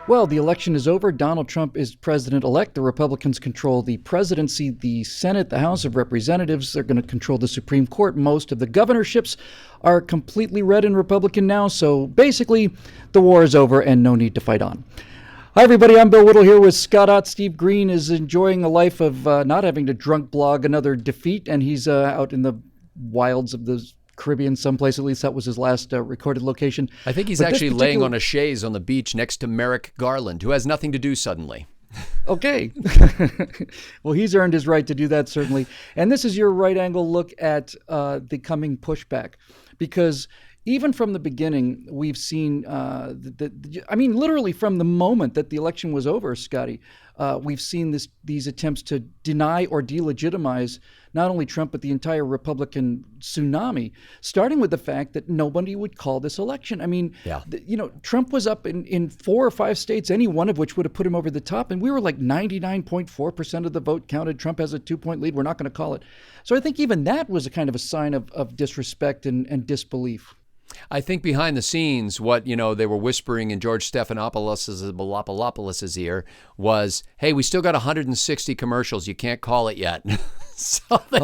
Well, the election is over. Donald Trump is president-elect. The Republicans control the presidency, the Senate, the House of Representatives. They're going to control the Supreme Court. Most of the governorships are completely red and Republican now. So basically, the war is over and no need to fight on. Hi, everybody. I'm Bill Whittle here with Scott Ott. Steve Green is enjoying a life of not having to drunk blog another defeat, and he's out in the wilds of the Caribbean someplace. At least that was his last recorded location. I think he's actually laying on a chaise on the beach next to Merrick Garland, who has nothing to do suddenly. Okay. Well, he's earned his right to do that, certainly. And this is your right-angle look at the coming pushback, because even from the beginning, we've seen, literally from the moment that the election was over, Scotty, we've seen these attempts to deny or delegitimize not only Trump, but the entire Republican tsunami, starting with the fact that nobody would call this election. I mean, Trump was up in 4 or 5 states, any one of which would have put him over the top. And we were like 99.4% of the vote counted. Trump has a 2-point lead. We're not going to call it. So I think even that was a kind of a sign of disrespect and disbelief. I think behind the scenes, what they were whispering in George Stephanopoulos' ear was, "Hey, we still got 160 commercials. You can't call it yet." So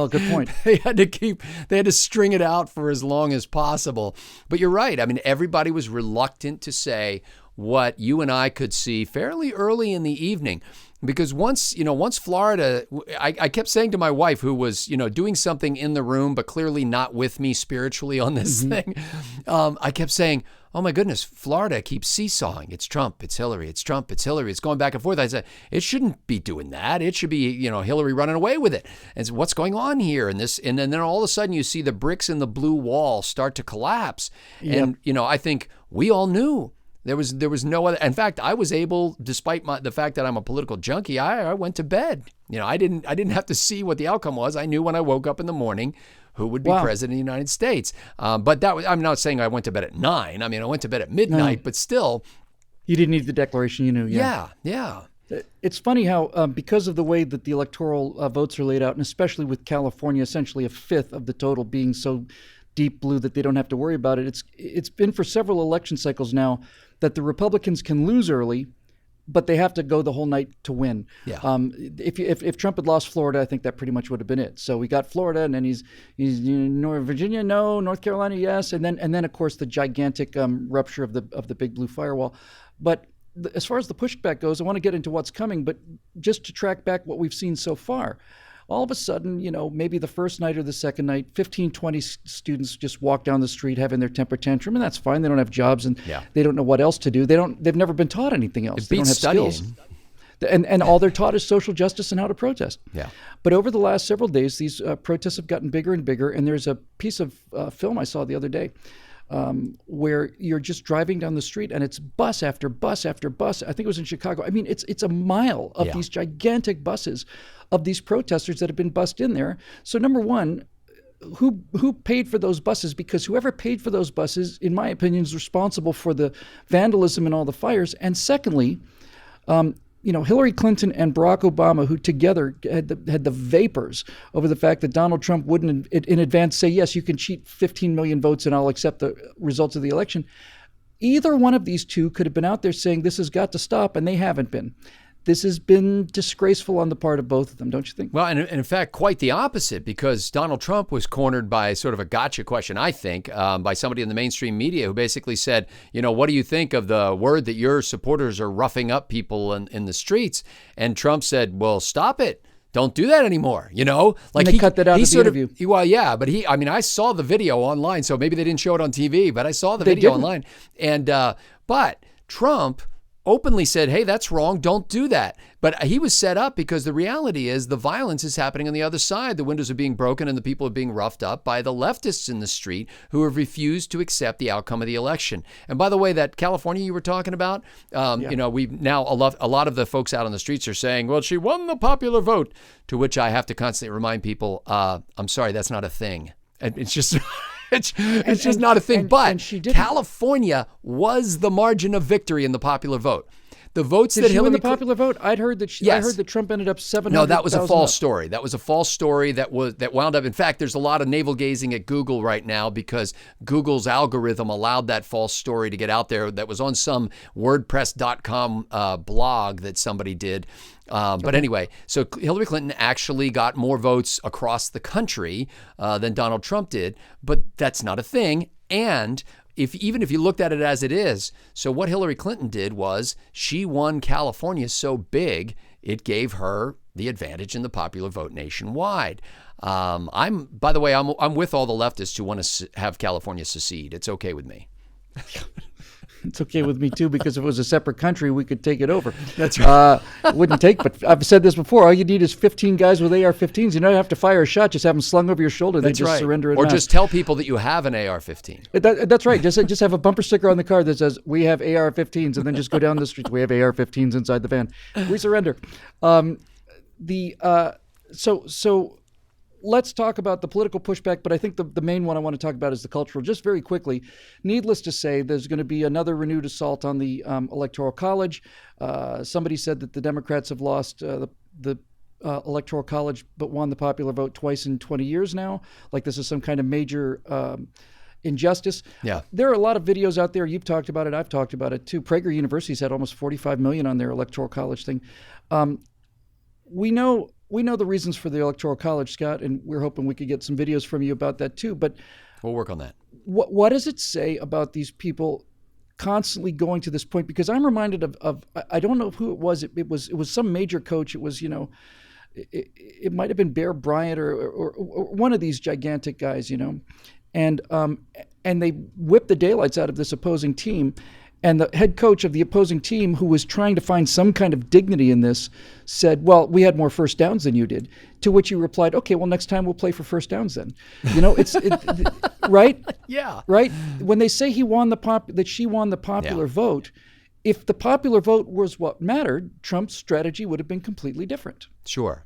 good point. They had to string it out for as long as possible. But you're right. I mean, everybody was reluctant to say what you and I could see fairly early in the evening. Because once Florida, I kept saying to my wife, who was, doing something in the room, but clearly not with me spiritually on this thing, I kept saying, oh my goodness, Florida keeps seesawing. It's Trump, it's Hillary, it's Trump, it's Hillary. It's going back and forth. I said, it shouldn't be doing that. It should be, Hillary running away with it. And so what's going on here? And then all of a sudden you see the bricks in the blue wall start to collapse. Yep. And, I think we all knew. There was no other. In fact, I was able, despite the fact that I'm a political junkie, I went to bed. I didn't have to see what the outcome was. I knew when I woke up in the morning who would be president of the United States. But I'm not saying I went to bed at 9. I mean, I went to bed at midnight, but still. You didn't need the declaration, you knew. Yeah. It's funny how, because of the way that the electoral votes are laid out, and especially with California, essentially a fifth of the total being so deep blue that they don't have to worry about it. It's been for several election cycles now that the Republicans can lose early, but they have to go the whole night to win. Yeah. If Trump had lost Florida, I think that pretty much would have been it. So we got Florida, and then he's Virginia, no, North Carolina, yes, and then of course the gigantic rupture of the big blue firewall. But as far as the pushback goes, I want to get into what's coming, but just to track back what we've seen so far. All of a sudden, maybe the first night or the second night, 15, 20 students just walk down the street having their temper tantrum, and that's fine. They don't have jobs, and they don't know what else to do. They've never been taught anything else. They don't have skills. And all they're taught is social justice and how to protest. Yeah. But over the last several days, these protests have gotten bigger and bigger, and there's a piece of film I saw the other day where you're just driving down the street and it's bus after bus after bus. I think it was in Chicago. I mean, it's a mile of these gigantic buses of these protesters that have been bussed in there. So number one, who paid for those buses? Because whoever paid for those buses, in my opinion, is responsible for the vandalism and all the fires. And secondly, Hillary Clinton and Barack Obama, who together had the vapors over the fact that Donald Trump wouldn't in advance say, yes, you can cheat 15 million votes and I'll accept the results of the election. Either one of these two could have been out there saying this has got to stop, and they haven't been. This has been disgraceful on the part of both of them, don't you think? Well, and in fact, quite the opposite, because Donald Trump was cornered by sort of a gotcha question, I think, by somebody in the mainstream media who basically said, what do you think of the word that your supporters are roughing up people in the streets? And Trump said, well, stop it. Don't do that anymore. Like he cut that out of the interview. Well, yeah, but I saw the video online, so maybe they didn't show it on TV, but I saw the video online. And, but Trump openly said, hey, that's wrong. Don't do that. But he was set up because the reality is the violence is happening on the other side. The windows are being broken and the people are being roughed up by the leftists in the street who have refused to accept the outcome of the election. And by the way, that California you were talking about, we've now a lot of the folks out on the streets are saying, well, she won the popular vote, to which I have to constantly remind people, I'm sorry, that's not a thing. And it's just... It's just not a thing. But California was the margin of victory in the popular vote. The votes Did that she Hillary win the popular vote? I heard that Trump ended up 700,000. No, that was a false story. That was a false story that wound up. In fact, there's a lot of navel gazing at Google right now because Google's algorithm allowed that false story to get out there. That was on some WordPress.com blog that somebody did. But anyway, so Hillary Clinton actually got more votes across the country than Donald Trump did, but that's not a thing. And even if you looked at it as it is, so what Hillary Clinton did was she won California so big, it gave her the advantage in the popular vote nationwide. By the way, I'm with all the leftists who want to have California secede. It's okay with me. It's okay with me too, because if it was a separate country, we could take it over. That's right. It wouldn't take, but I've said this before. All you need is 15 guys with AR-15s. You don't have to fire a shot. Just have them slung over your shoulder. They just surrender it. Or just tell people that you have an AR-15. That's right. Just have a bumper sticker on the car that says, "We have AR-15s," and then just go down the street. We have AR-15s inside the van. We surrender. So let's talk about the political pushback, but I think the main one I want to talk about is the cultural. Just very quickly, needless to say, there's going to be another renewed assault on the Electoral College. Somebody said that the Democrats have lost the Electoral College but won the popular vote twice in 20 years now. Like this is some kind of major injustice. Yeah. There are a lot of videos out there. You've talked about it. I've talked about it too. Prager University's had almost 45 million on their Electoral College thing. We know the reasons for the Electoral College, Scott, and we're hoping we could get some videos from you about that too. But we'll work on that. What does it say about these people constantly going to this point? Because I'm reminded of I don't know who it was. It was some major coach. It was, it might have been Bear Bryant or one of these gigantic guys, and they whipped the daylights out of this opposing team. And the head coach of the opposing team, who was trying to find some kind of dignity in this, said, "Well, we had more first downs than you did." To which you replied, "Okay, well, next time we'll play for first downs then." Right? Yeah. Right? When they say she won the popular vote, if the popular vote was what mattered, Trump's strategy would have been completely different. Sure.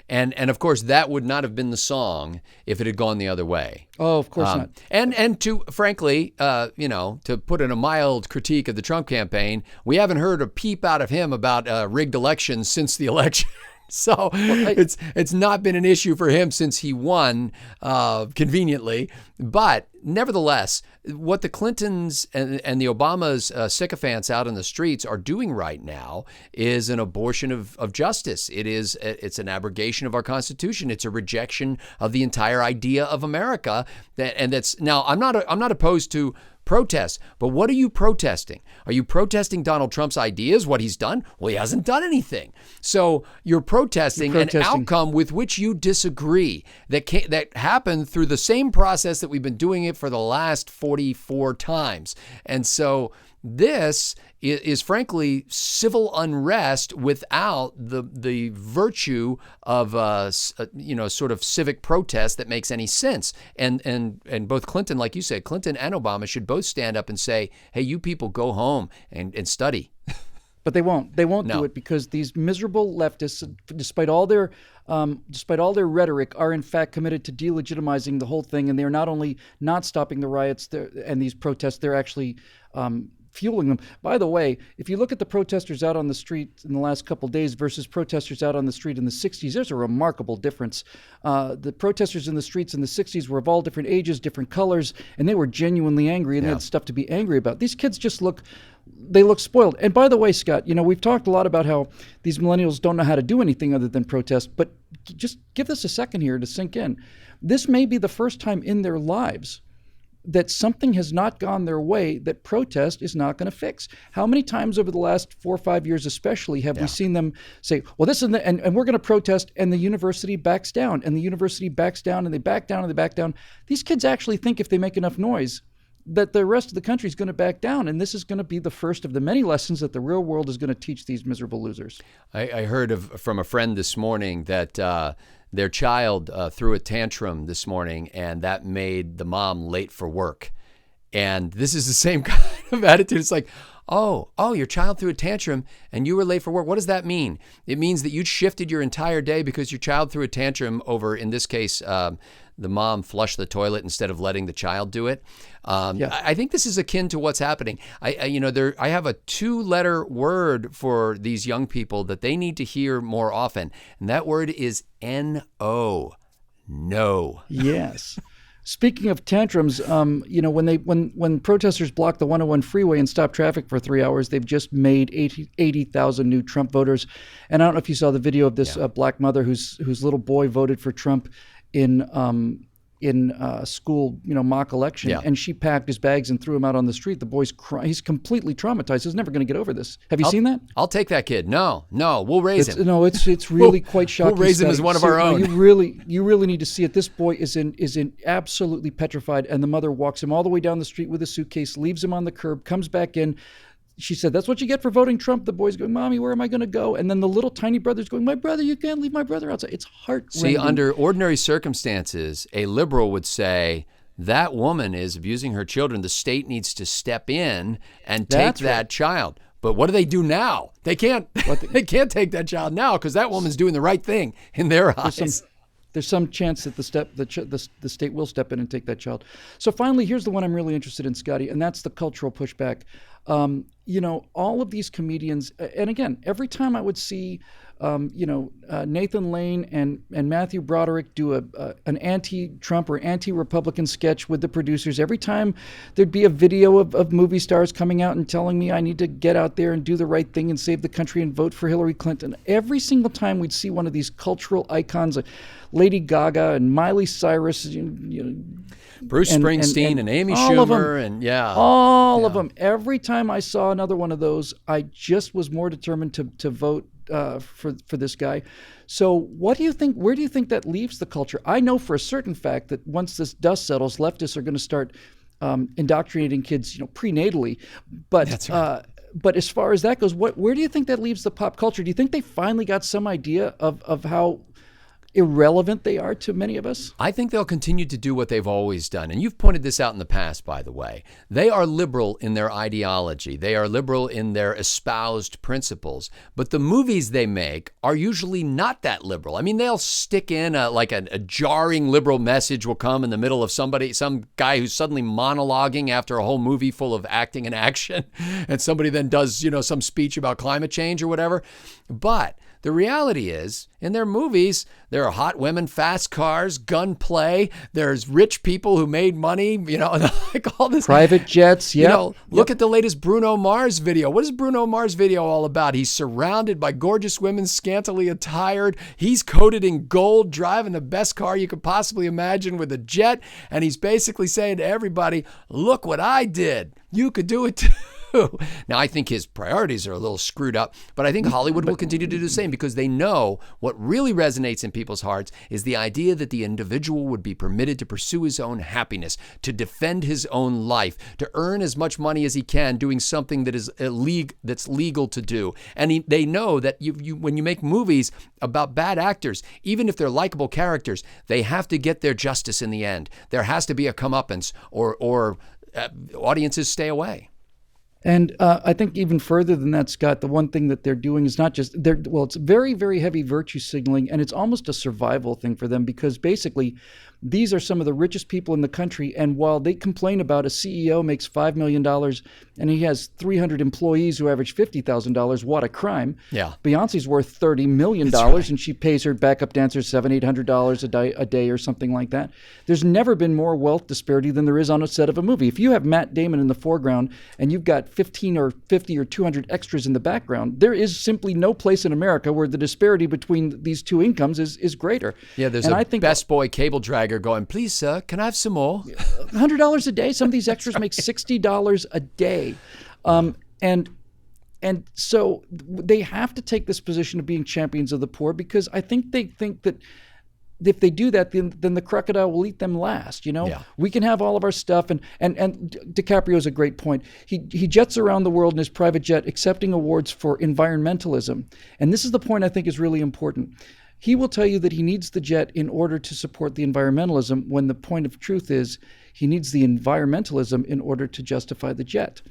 And of course, that would not have been the song if it had gone the other way. Oh, of course not. And to, frankly, to put in a mild critique of the Trump campaign, we haven't heard a peep out of him about rigged elections since the election. So it's not been an issue for him since he won conveniently. But nevertheless, what the Clintons and the Obamas sycophants out in the streets are doing right now is an abortion of justice. It's an abrogation of our Constitution. It's a rejection of the entire idea of America. Now I'm not opposed to protests, but what are you protesting? Are you protesting Donald Trump's ideas, what he's done? Well, he hasn't done anything. So you're protesting an outcome with which you disagree that happened through the same process that we've been doing it for the last 44 times. And so this is frankly civil unrest without the virtue of sort of civic protest that makes any sense. And both Clinton, like you said, Clinton and Obama should both stand up and say, "Hey, you people go home and study." But they won't. They won't do it because these miserable leftists, despite all their rhetoric, are in fact committed to delegitimizing the whole thing. And they're not only not stopping the riots and these protests, they're actually fueling them. By the way, if you look at the protesters out on the street in the last couple of days versus protesters out on the street in the 60s, there's a remarkable difference. The protesters in the streets in the 60s were of all different ages, different colors, and they were genuinely angry, and they had stuff to be angry about. These kids just look spoiled. And by the way, Scott, we've talked a lot about how these millennials don't know how to do anything other than protest, but just give this a second here to sink in. This may be the first time in their lives that something has not gone their way that protest is not going to fix. How many times over the last 4 or 5 years especially have we seen them say, well, this is and we're going to protest, and the university backs down, and the university backs down, and they back down, and they back down. These kids actually think if they make enough noise that the rest of the country is going to back down, and this is going to be the first of the many lessons that the real world is going to teach these miserable losers. I heard from a friend this morning that their child threw a tantrum this morning, and that made the mom late for work. And this is the same kind of attitude. It's like, Oh, your child threw a tantrum and you were late for work. What does that mean? It means that you shifted your entire day because your child threw a tantrum over, in this case, the mom flushed the toilet instead of letting the child do it. I think this is akin to what's happening. I have a 2-letter word for these young people that they need to hear more often, and that word is N-O. No. Yes. Speaking of tantrums, when protesters blocked the 101 freeway and stopped traffic for 3 hours, they've just made 80,000 new Trump voters. And I don't know if you saw the video of this black mother whose little boy voted for Trump in school, mock election, and she packed his bags and threw him out on the street. The boy's crying. He's completely traumatized. He's never going to get over this. Have you seen that? I'll take that kid. No, we'll raise him. No, it's really quite shocking. We'll raise him as one of our own. You really need to see it. This boy is in absolutely petrified, and the mother walks him all the way down the street with a suitcase, leaves him on the curb, comes back in. She said, "That's what you get for voting Trump." The boy's going, "Mommy, where am I going to go?" And then the little tiny brother's going, "My brother, you can't leave my brother outside." It's heart-rending. See, under ordinary circumstances, a liberal would say, that woman is abusing her children. The state needs to step in and take that child. But what do they do now? They can't. They can't take that child now because that woman's doing the right thing in their eyes. There's some chance that the state will step in and take that child. So finally, here's the one I'm really interested in, Scotty, and that's the cultural pushback. All of these comedians, and again, every time I would see, Nathan Lane and Matthew Broderick do an anti-Trump or anti-Republican sketch with the producers, every time there'd be a video of movie stars coming out and telling me I need to get out there and do the right thing and save the country and vote for Hillary Clinton. Every single time we'd see one of these cultural icons, Lady Gaga and Miley Cyrus, Bruce Springsteen and Amy Schumer all of them. Every time I saw another one of those, I just was more determined to vote for this guy. So what do you think? Where do you think that leaves the culture? I know for a certain fact that once this dust settles, leftists are going to start indoctrinating kids, prenatally. But that's right. But as far as that goes, where do you think that leaves the pop culture? Do you think they finally got some idea of how irrelevant they are to many of us? I think they'll continue to do what they've always done. And you've pointed this out in the past, by the way. They are liberal in their ideology. They are liberal in their espoused principles. But the movies they make are usually not that liberal. I mean, they'll stick in a jarring liberal message will come in the middle of some guy who's suddenly monologuing after a whole movie full of acting and action. And somebody then does, some speech about climate change or whatever. But the reality is, in their movies, there are hot women, fast cars, gunplay. There's rich people who made money, like all this. Private jets, Look at the latest Bruno Mars video. What is Bruno Mars video all about? He's surrounded by gorgeous women, scantily attired. He's coated in gold, driving the best car you could possibly imagine with a jet. And he's basically saying to everybody, look what I did. You could do it too. Now, I think his priorities are a little screwed up, but I think Hollywood will continue to do the same because they know what really resonates in people's hearts is the idea that the individual would be permitted to pursue his own happiness, to defend his own life, to earn as much money as he can doing something that is that's legal to do. And they know that when you make movies about bad actors, even if they're likable characters, they have to get their justice in the end. There has to be a comeuppance or audiences stay away. And I think even further than that, Scott, the one thing that they're doing is not just it's very, very heavy virtue signaling, and it's almost a survival thing for them because basically these are some of the richest people in the country. And while they complain about a CEO makes $5 million and he has 300 employees who average $50,000, what a crime. Yeah. Beyonce's worth $30 million right. And she pays her backup dancers $700-800 a day or something like that. There's never been more wealth disparity than there is on a set of a movie. If you have Matt Damon in the foreground and you've got 15 or 50 or 200 extras in the background, there is simply no place in America where the disparity between these two incomes is greater. Yeah, there's best boy cable dragger going, please, sir, can I have some more? $100 a day. Some of these extras make $60 a day. And so they have to take this position of being champions of the poor because I think they think that if they do that, then the crocodile will eat them last. Yeah. We can have all of our stuff, and DiCaprio's a great point. He jets around the world in his private jet, accepting awards for environmentalism, and this is the point I think is really important. He will tell you that he needs the jet in order to support the environmentalism, when the point of truth is he needs the environmentalism in order to justify the jet.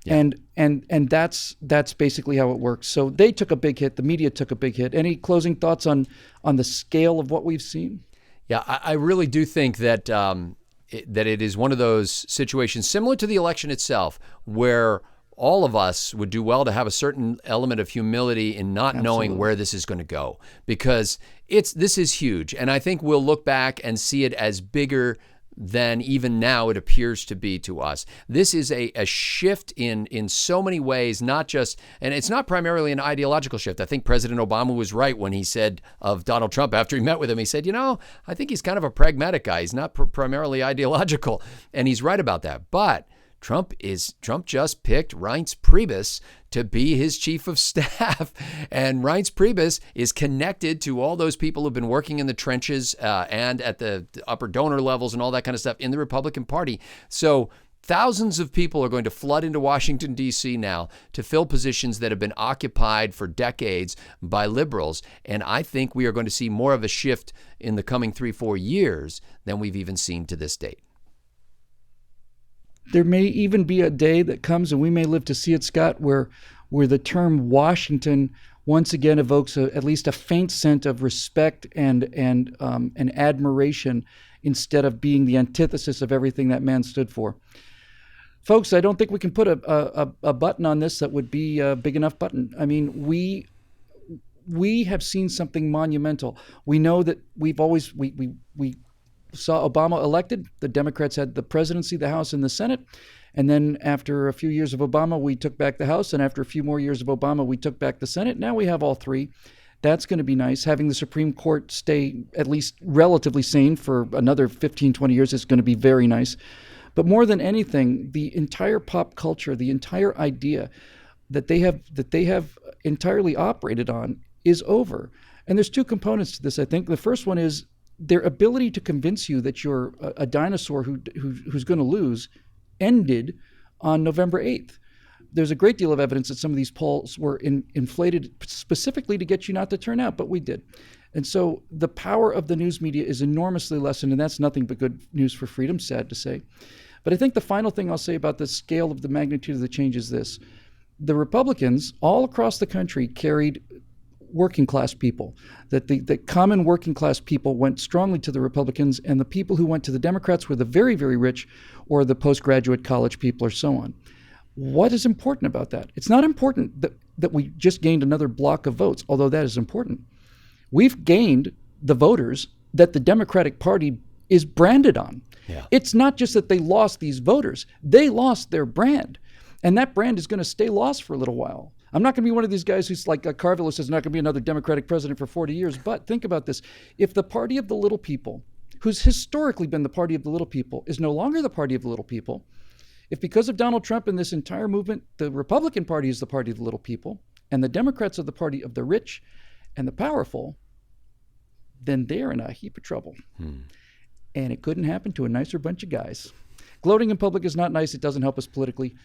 Yeah. And that's basically how it works. So they took a big hit. The media took a big hit. Any closing thoughts on the scale of what we've seen? Yeah, I really do think that that it is one of those situations similar to the election itself, where all of us would do well to have a certain element of humility in not knowing where this is going to go, because this is huge. And I think we'll look back and see it as bigger than even now it appears to be to us. This is a shift in so many ways, not just, and it's not primarily an ideological shift. I think President Obama was right when he said of Donald Trump after he met with him, he said, I think he's kind of a pragmatic guy. He's not primarily ideological. And he's right about that. But Trump just picked Reince Priebus to be his chief of staff. And Reince Priebus is connected to all those people who've been working in the trenches and at the upper donor levels and all that kind of stuff in the Republican Party. So thousands of people are going to flood into Washington, D.C. now to fill positions that have been occupied for decades by liberals. And I think we are going to see more of a shift in the coming 3-4 years than we've even seen to this date. There may even be a day that comes, and we may live to see it, Scott, where the term Washington once again evokes at least a faint scent of respect and admiration, instead of being the antithesis of everything that man stood for. Folks, I don't think we can put a button on this that would be a big enough button. I mean, we have seen something monumental. We know that we saw Obama elected. The Democrats had the presidency, the House, and the Senate. And then after a few years of Obama, we took back the House. And after a few more years of Obama, we took back the Senate. Now we have all three. That's going to be nice. Having the Supreme Court stay at least relatively sane for another 15, 20 years is going to be very nice. But more than anything, the entire pop culture, the entire idea that they have entirely operated on is over. And there's two components to this, I think. The first one is their ability to convince you that you're a dinosaur who's going to lose ended on November 8th. There's a great deal of evidence that some of these polls were inflated specifically to get you not to turn out, but we did. And so the power of the news media is enormously lessened, and that's nothing but good news for freedom, sad to say. But I think the final thing I'll say about the scale of the magnitude of the change is this. The Republicans all across the country carried working class people, that the common working class people went strongly to the Republicans, and the people who went to the Democrats were the very, very rich or the postgraduate college people or so on. What is important about that? It's not important that we just gained another block of votes, although that is important. We've gained the voters that the Democratic Party is branded on. Yeah. It's not just that they lost these voters, they lost their brand. And that brand is going to stay lost for a little while. I'm not going to be one of these guys who's like Carville, who says not going to be another Democratic president for 40 years. But think about this. If the party of the little people, who's historically been the party of the little people, is no longer the party of the little people, if because of Donald Trump and this entire movement, the Republican Party is the party of the little people, and the Democrats are the party of the rich and the powerful, then they're in a heap of trouble. And it couldn't happen to a nicer bunch of guys. Gloating in public is not nice. It doesn't help us politically.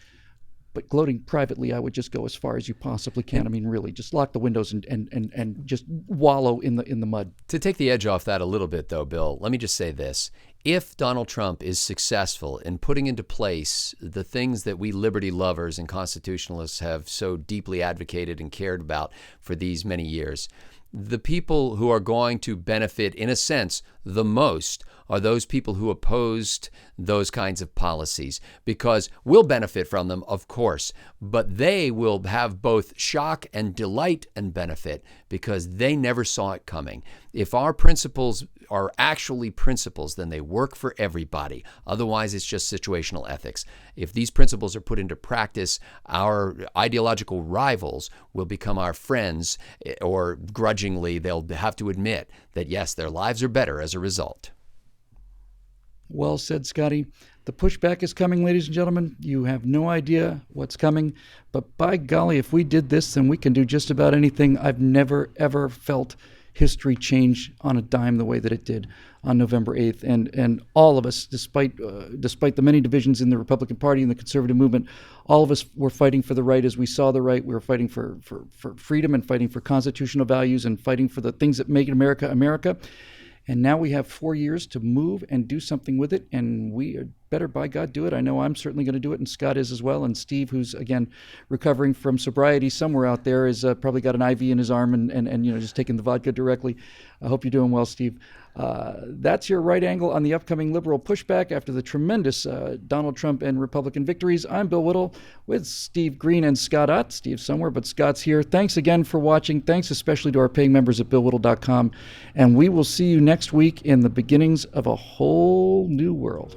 But gloating privately, I would just go as far as you possibly can. I mean, really, just lock the windows and just wallow in the mud. To take the edge off that a little bit, though, Bill, let me just say this. If Donald Trump is successful in putting into place the things that we liberty lovers and constitutionalists have so deeply advocated and cared about for these many years, the people who are going to benefit, in a sense, the most are those people who opposed those kinds of policies, because we'll benefit from them, of course, but they will have both shock and delight and benefit because they never saw it coming. If our principles are actually principles, then they work for everybody. Otherwise, it's just situational ethics. If these principles are put into practice, our ideological rivals will become our friends, or grudgingly, they'll have to admit that, yes, their lives are better as a result. Well said, Scotty. The pushback is coming, ladies and gentlemen. You have no idea what's coming. But by golly, if we did this, then we can do just about anything. I've never, ever felt history change on a dime the way that it did on November 8th. And all of us, despite the many divisions in the Republican Party and the conservative movement, all of us were fighting for the right as we saw the right. We were fighting for freedom and fighting for constitutional values and fighting for the things that make America America. And now we have 4 years to move and do something with it, and we better, by God, do it. I know I'm certainly going to do it, and Scott is as well. And Steve, who's, again, recovering from sobriety somewhere out there, is probably got an IV in his arm and just taking the vodka directly. I hope you're doing well, Steve. That's your right angle on the upcoming liberal pushback after the tremendous Donald Trump and Republican victories. I'm Bill Whittle with Steve Green and Scott Ott. Steve's somewhere, but Scott's here. Thanks again for watching. Thanks especially to our paying members at BillWhittle.com. And we will see you next week in the beginnings of a whole new world.